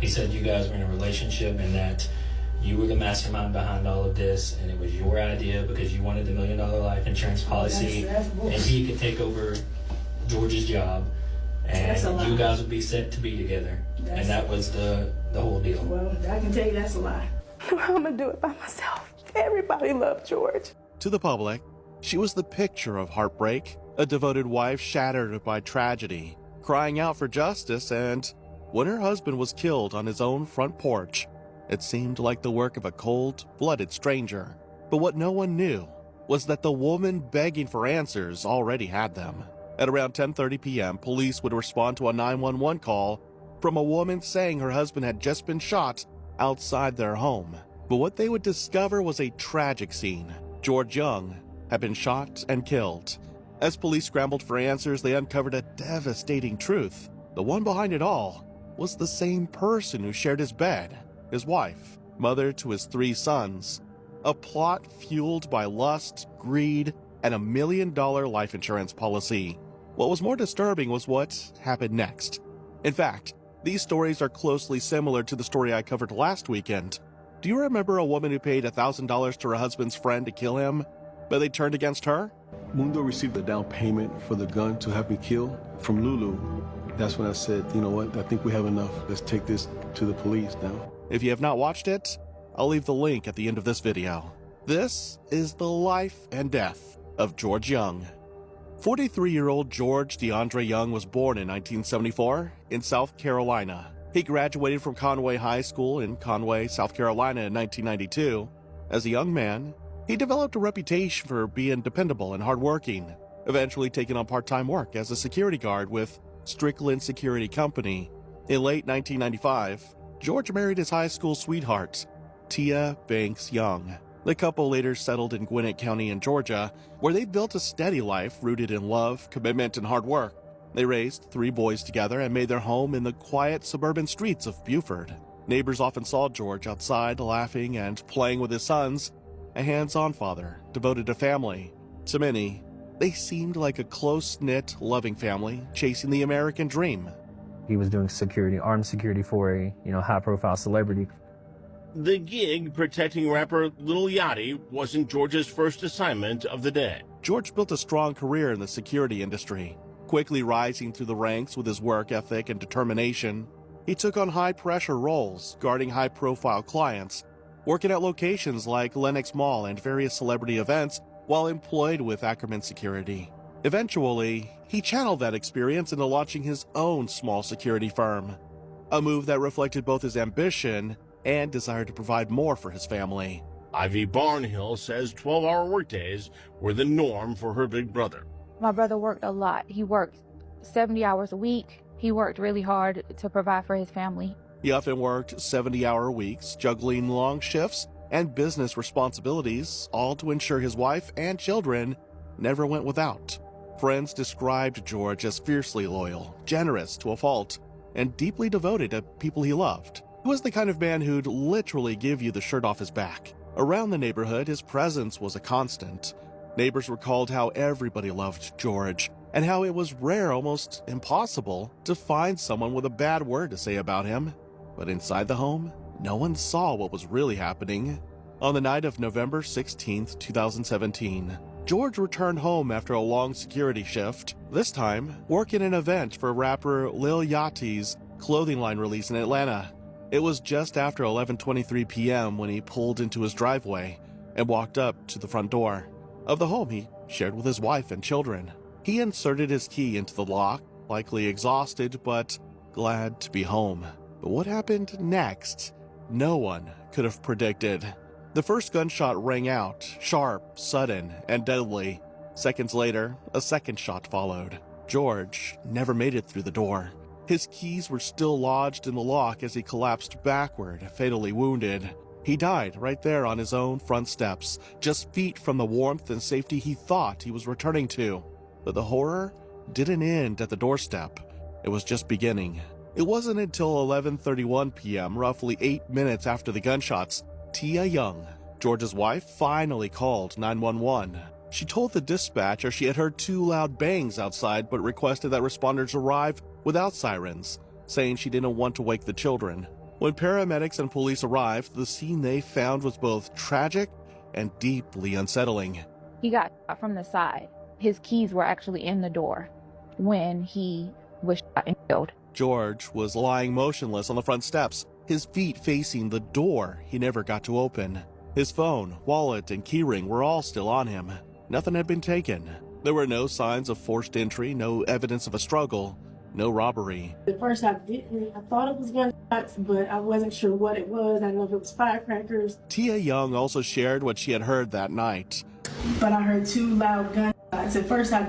He said you guys were in a relationship and that you were the mastermind behind all of this, and it was your idea because you wanted the $1 million life insurance policy, and he could take over George's job, and you guys would be set to be together. And that was the whole deal. Well, I can tell you that's a lie. I'm gonna do it by myself. Everybody loved George. To the public, she was the picture of heartbreak, a devoted wife shattered by tragedy, crying out for justice, and when her husband was killed on his own front porch, it seemed like the work of a cold-blooded stranger. But what no one knew was that the woman begging for answers already had them. At around 10:30 p.m., police would respond to a 911 call from a woman saying her husband had just been shot outside their home. But what they would discover was a tragic scene. George Young had been shot and killed. As police scrambled for answers, they uncovered a devastating truth. The one behind it all was the same person who shared his bed, his wife, mother to his 3 sons. A plot fueled by lust, greed, and a $1 million life insurance policy. What was more disturbing was what happened next. In fact, these stories are closely similar to the story I covered last weekend. Do you remember a woman who paid $1,000 to her husband's friend to kill him, but they turned against her? Mundo received a down payment for the gun to have me killed from Lulu. That's when I said, you know what, I think we have enough. Let's take this to the police now. If you have not watched it, I'll leave the link at the end of this video. This is the life and death of George Young. 43-year-old George DeAndre Young was born in 1974 in South Carolina. He graduated from Conway High School in Conway, South Carolina in 1992. As a young man, he developed a reputation for being dependable and hardworking, eventually taking on part-time work as a security guard with Strickland Security Company. In late 1995, George married his high school sweetheart, Tia Banks Young. The couple later settled in Gwinnett County in Georgia, where they built a steady life rooted in love, commitment, and hard work. They raised 3 boys together and made their home in the quiet suburban streets of Buford. Neighbors often saw George outside laughing and playing with his sons, a hands-on father devoted to family. To many, they seemed like a close-knit, loving family chasing the American dream. He was doing security, armed security for a, high-profile celebrity. The gig protecting rapper Lil Yachty wasn't George's first assignment of the day. George built a strong career in the security industry, quickly rising through the ranks with his work ethic and determination. He took on high-pressure roles, guarding high-profile clients, working at locations like Lenox Mall and various celebrity events while employed with Ackerman Security. Eventually, he channeled that experience into launching his own small security firm, a move that reflected both his ambition and desire to provide more for his family. Ivy Barnhill says 12-hour workdays were the norm for her big brother. My brother worked a lot. He worked 70 hours a week. He worked really hard to provide for his family. He often worked 70-hour weeks, juggling long shifts and business responsibilities, all to ensure his wife and children never went without. Friends described George as fiercely loyal, generous to a fault, and deeply devoted to people he loved. He was the kind of man who'd literally give you the shirt off his back. Around the neighborhood, his presence was a constant. Neighbors recalled how everybody loved George, and how it was rare, almost impossible, to find someone with a bad word to say about him. But inside the home, no one saw what was really happening. On the night of November 16, 2017, George returned home after a long security shift, this time working an event for rapper Lil Yachty's clothing line release in Atlanta. It was just after 11:23 p.m. when he pulled into his driveway and walked up to the front door of the home he shared with his wife and children. He inserted his key into the lock, likely exhausted but glad to be home. But what happened next, no one could have predicted. The first gunshot rang out, sharp, sudden, and deadly. Seconds later, a second shot followed. George never made it through the door. His keys were still lodged in the lock as he collapsed backward, fatally wounded. He died right there on his own front steps, just feet from the warmth and safety he thought he was returning to. But the horror didn't end at the doorstep. It was just beginning. It wasn't until 11:31 p.m., roughly 8 minutes after the gunshots, Tia Young, George's wife, finally called 911. She told the dispatcher she had heard 2 loud bangs outside but requested that responders arrive without sirens, saying she didn't want to wake the children. When paramedics and police arrived, the scene they found was both tragic and deeply unsettling. He got shot from the side. His keys were actually in the door when he was shot and killed. George was lying motionless on the front steps, his feet facing the door he never got to open. His phone, wallet, and keyring were all still on him. Nothing had been taken. There were no signs of forced entry, no evidence of a struggle, no robbery. At first I thought it was gunshots, but I wasn't sure what it was. I know if it was firecrackers. Tia Young also shared what she had heard that night. But I heard 2 loud gunshots. At first I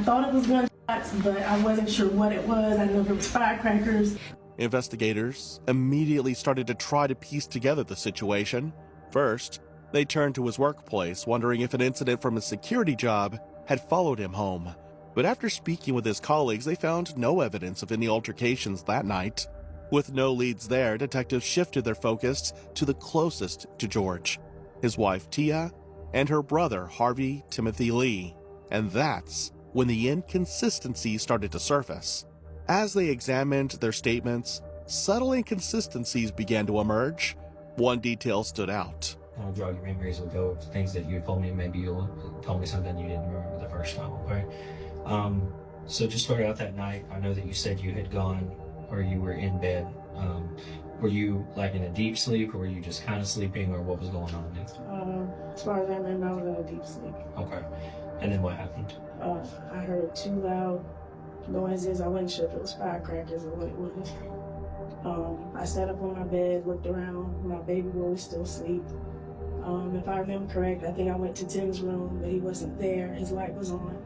thought it was gunshots, but I wasn't sure what it was. I know if it was firecrackers. Investigators immediately started to try to piece together the situation. First, they turned to his workplace, wondering if an incident from his security job had followed him home. But after speaking with his colleagues, they found no evidence of any altercations that night. With no leads there, detectives shifted their focus to the closest to George, his wife Tia, and her brother Harvey Timothy Lee. And that's when the inconsistencies started to surface. As they examined their statements, subtle inconsistencies began to emerge. One detail stood out. I'll jog your memories with those things that you told me. Maybe you'll tell me something you didn't remember the first time, okay? So just start out that night. I know that you said you had gone, or you were in bed. Were you like in a deep sleep, or were you just kind of sleeping, or what was going on? As far as I remember, I was in a deep sleep. Okay. And then what happened? I heard 2 loud noises. I wasn't sure if it was firecrackers or what it was. I sat up on my bed, looked around. My baby boy was still asleep. If I remember correct, I think I went to Tim's room, but he wasn't there. His light was on.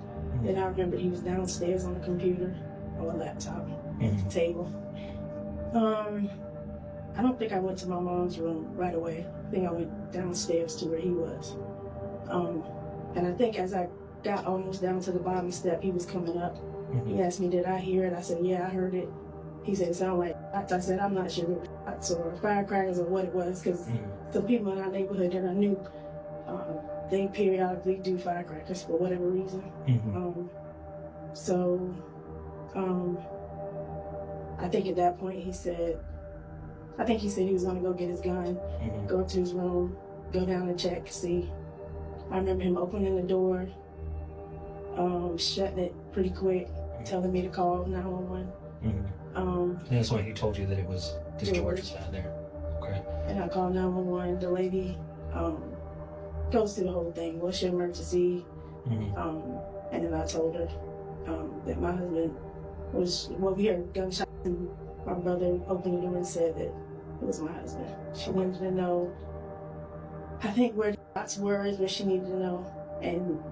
Then I remember he was downstairs on the computer or a laptop at the table. I don't think I went to my mom's room right away. I think I went downstairs to where he was. And I think as I got almost down to the bottom step, he was coming up. He asked me, did I hear it? I said, yeah, I heard it. He said, it sounded like shots. I said, I'm not sure if it was shots or firecrackers or what it was, because the people in our neighborhood that I knew, they periodically do firecrackers for whatever reason. I think at that point he said he was gonna go get his gun, go up to his room, go down and check, see. I remember him opening the door, shutting it pretty quick, telling me to call 911. And that's why he told you that it was because George was out there. Okay. And I called 911. The lady goes through the whole thing. What's your emergency? And then I told her that my husband we heard gunshots, and my brother opened the door and said that it was my husband. She wanted to know, I think, where the shots were is what she needed to know. And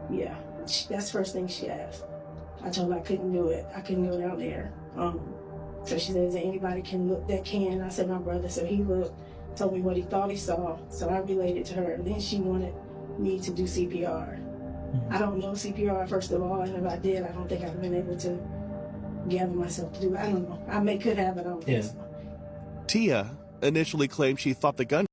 yeah, that's the first thing she asked. I told her I couldn't do it. I couldn't go down there. So she said, is there anybody can look that can? I said, my brother. So he looked, told me what he thought he saw. So I relayed it to her. And then she wanted me to do CPR. I don't know CPR, first of all, and if I did, I don't think I'd have been able to gather myself to do it. I don't know. Could have, but I don't think so. Tia initially claimed she thought the gun